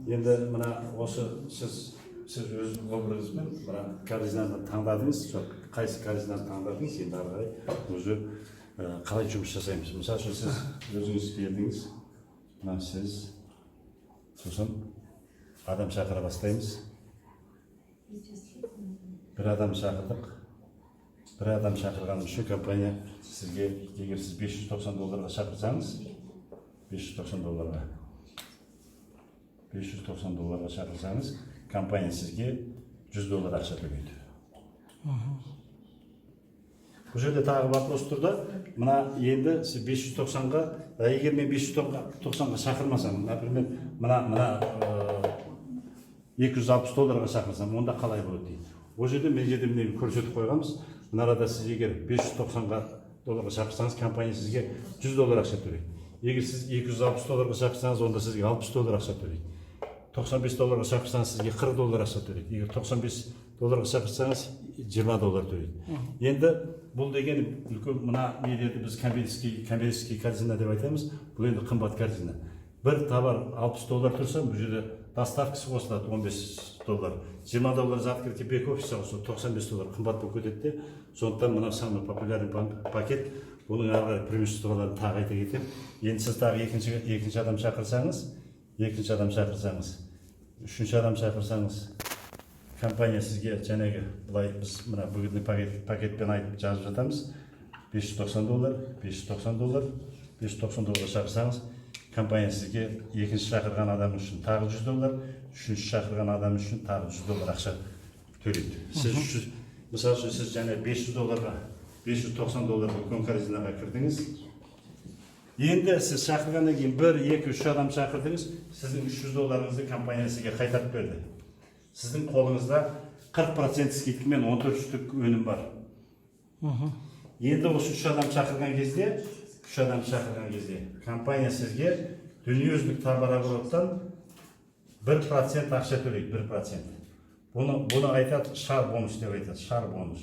Енді мына осы сіз өз образыңызбен мына корзинаны таңдадыңыз, жоқ қайсы корзинаны таңдадыңыз, енді ары қарай өзі қалай жұмыс жасаймыз. Мысалы үшін сіз өзіңіз келдіңіз, мына сіз сосын адам шақыра бастаймыз. Bir adam шақырдық. Bir adam шақырған үшін компания сізге, егер сіз $590 шақырсаңыз, $590 шақырсаңыз, компания сізге $100 ақша төлейді. Бұл жерде тағы вопрос тұр да, мына енді сіз 590-ға, егер мен 590-ға шақырмасам, например, мына $260 шақырсам, онда қалай болады дейді. Ол жерде мен жерде мені көрсетіп қойғанбыз. Мына арада сіз егер $590 шақырсаңыз, компания сізге $100 ақша төлейді. Егер сіз $260 шақырсаңыз, онда сізге $60 ақша төлейді. $95 шақырсаңыз, сізге $40 ақша төлейді. Егер $95 шақырсаңыз, $20 төлейді. Енді бұл деген үлкен мына недерді біз коммерческий корзина деп айтамыз. Бұл енді қымбат корзина. Bir товар $60 тұрса, бұл жерде доставкасы қосылады $15. $20 закрытие бек-офиса қосылады $95 қымбат болып кетеді. Сондықтан мына самый популярный пакет, бұның ары преимуществоларын тағы айта кетем. Енді сіз тағы екінші адам шақырсаңыз, үшінші адам шақырсаңыз, компания сізге жәнегі былай біз мына бүгінгі пакетпен айтып жазып жатамыз. $590 шақырсаңыз, компания сізге екінші шақырған адам үшін тағы $100, үшінші шақырған адам үшін тағы $100 ақша төлейді. Сіз мысалы үшін сіз және $500-ға, $590 үлкен корзинаға кірдіңіз. Енді сіз шақырғаннан кейін 1, 2, 3 адам шақырдыңыз, сіздің $300-ыңызды компания сізге қайтарып берді. Сіздің қолыңызда 40% скидкамен 14 штук өнім бар. Енді осы 3 адам шақырған кезде, компания сізге дүниежүзілік товарообороттан 1% ақша төлейді, 1%. Бұны айтады шар бонус деп айтады, шар бонус.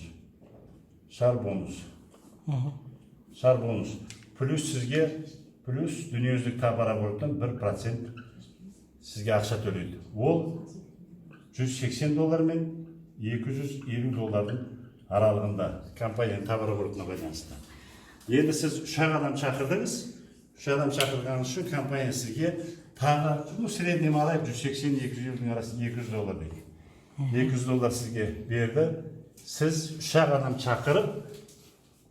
Плюс сізге, дүниежүзілік товарообороттан 1% сізге ақша төлейді. Ол $180 мен $250 аралығында компанияның товарооборотына байланысты. Енді сіз 3 адам шақырдыңыз, 3 адам шақырғаныңыз үшін компания сізге тағы среднем алайық $180-250 арасы $200 дейді. $200 сізге берді. Сіз 3 адам шақырып,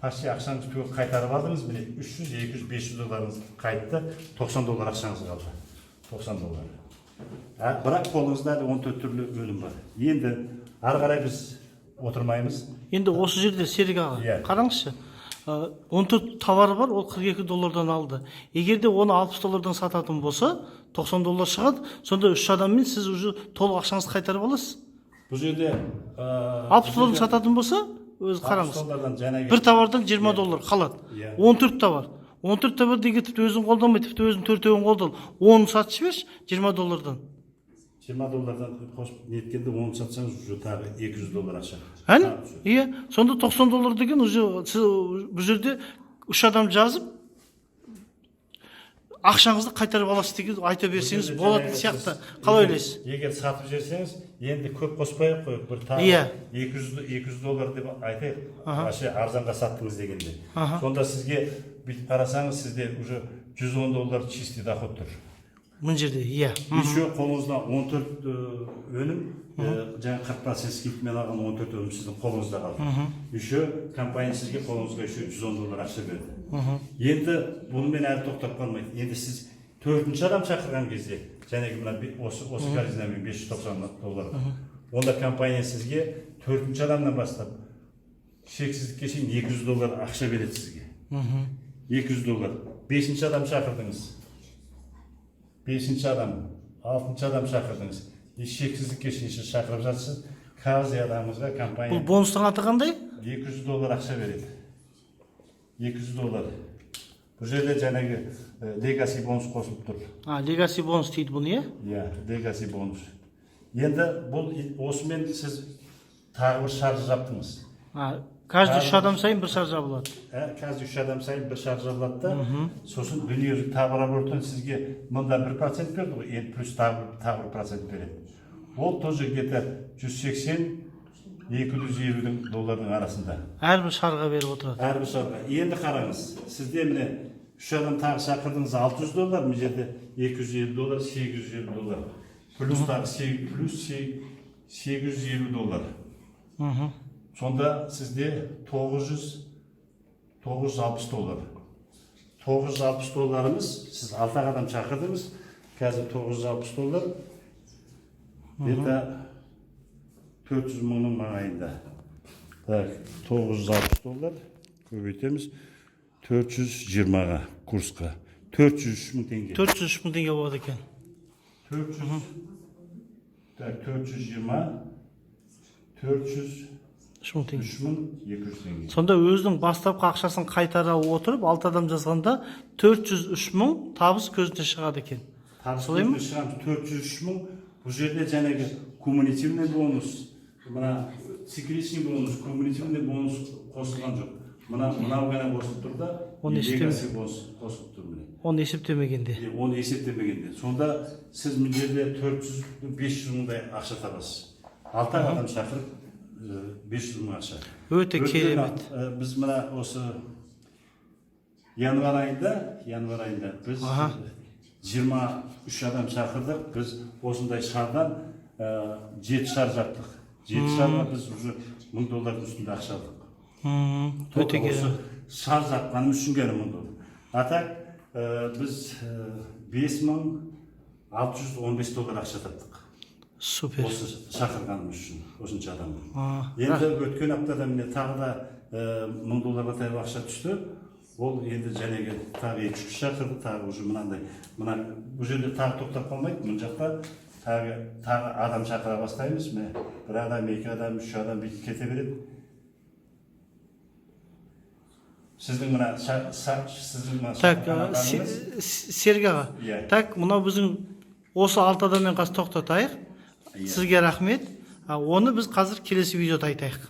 почти ақшаңыз түгел қайтарып алдыңыз, міне $300, $200, $500 қайтты, $90 ақшаңыз қалды. $90. Бірақ қолыңызда 14 түрлі өнім бар. Енді ары қарай біз отырмаймыз. Енді осы жерде Серік аға, қараңызшы. 14 товары бар, ол $42 алды. Егерде оны $60 сататын болса, $90 шығады. Сонда 3 адаммен сіз уже толық ақшаңызды қайтарып аласыз. Бұл жерде $60 сататын болса, өзі қараңыз. Bir товардан $20 қалады. 14 товар. 14 товар деген тіпті өзін қолданмай, тіпті өзін төртеуін қолдан. 10 сатшы берші $20. $20 қосып неткенде 10 сатсаңыз уже тағы $200 ақша. Әне? Иә. Сонда $90 деген уже бұл жерде 3 адам жазып ақшаңызды қайтарып аласыз деген айта берсеңіз болады сияқты. Қалай ойлайсыз? Егер сатып жерсеңіз, енді көп қоспай қойып, бір тағы $200 деп айтайық. Вообще арзанға саттыңыз дегенде. Сонда сізге бүйтіп қарасаңыз, сізде уже $110 чистый доход тұр. Бұл жерде, иә. Еще қолыңызда 14 өнім, жаңа 40% скидкамен алған 14 өнім сіздің қолыңызда қалды. Еще компания сізге қолыңызға еще $110 ақша берді. Енді бұнымен әлі тоқтап қалмайды. Енді сіз 4-ші адам шақырған кезде, жәнегі мына осы корзинамен $590, онда компания сізге 4-ші адамнан бастап шексіздікке шейін $200 ақша береді сізге. $200. 5-ші адам шақырдыңыз. 5-ші адам, 6-ші адам шақырдыңыз. Шексіздікке шейін шақырып жатсыз. Каждый адамыңызға компания... Бұл бонустың аты қандай? $200 ақша береді. $200. Бұл жерде жәнегі legacy бонус қосылып тұр. Legacy бонус дейді бұны, е? Иә, legacy бонус. Енді бұл осымен сіз тағы бір шаржы жаптыңыз. Каждый 3 адам сайын бір шар жабылады. Қазір 3 адам сайын бір шар жабылады да, сосын дүниежүзілік тағы лаборатория сізге мында 1% берді ғой, енді плюс тағы 1% береді. Ол тоже где-то 180-250 доллардың арасында. Әрбір шарға беріп отырады. Әрбір шарға. Енді қараңыз, сізде міне 3 адам тағы шақырдыңыз $600, мына жерде $250, $850. Плюс тағы $850. Сонда сізде $960. $960 сіз 6 адам шақырдыңыз, қазір $960. Это 400 мыңның маңайында. Так, $960 көбейтеміз. 420-ға курсқа. 403 мың теңге. 403 мың теңге болады екен. 400. Так, 420. 403 мың теңге. 3200 теңге. Сонда өзінің бастапқы ақшасын қайтара отырып, 6 адам жазғанда 403 мың табыс көзіне шығады екен. Солай ма? 403 мың. Бұл жерде жаңағы кумулятивный бонус, мына цикличный бонус, кумулятивный бонус қосылған жоқ. Мынау ғана қосылып тұр да, легаси бонус қосылып тұр міне. Оны есептемегенде. Оны есептемегенде. Сонда сіз мына жерде 400-500 мыңдай ақша табасыз. 6 адам шақырып 500 мың ақша. Өте керемет. Біз мына осы январ айында біз 23 адам шақырдық. Біз осындай шардан 7 шар жаптық. 7 шарға біз уже $1000 үстінде ақша алдық. Өте керемет. Шар жапқаным үшін ғана $1000. Атак біз $5615 ақша таптық. Супер. Осы шақырғаным үшін, осынша адамды. Енді өткен аптада міне тағы да $1000 таяу ақша түсті. Ол енді жәнегі тағы 2-3 шақырды, тағы уже мынандай. Бұл жерде тағы тоқтап қалмайды. Мұн жақта тағы адам шақыра бастаймыз. Бір адам, 2 адам, 3 адам бүйтіп кете береді. Сіздің мына Так, Серік аға. Так, мынау біздің осы 6 адаммен қазір тоқтатайық. Сізге рахмет. Оны біз қазір келесі видеода айтайық.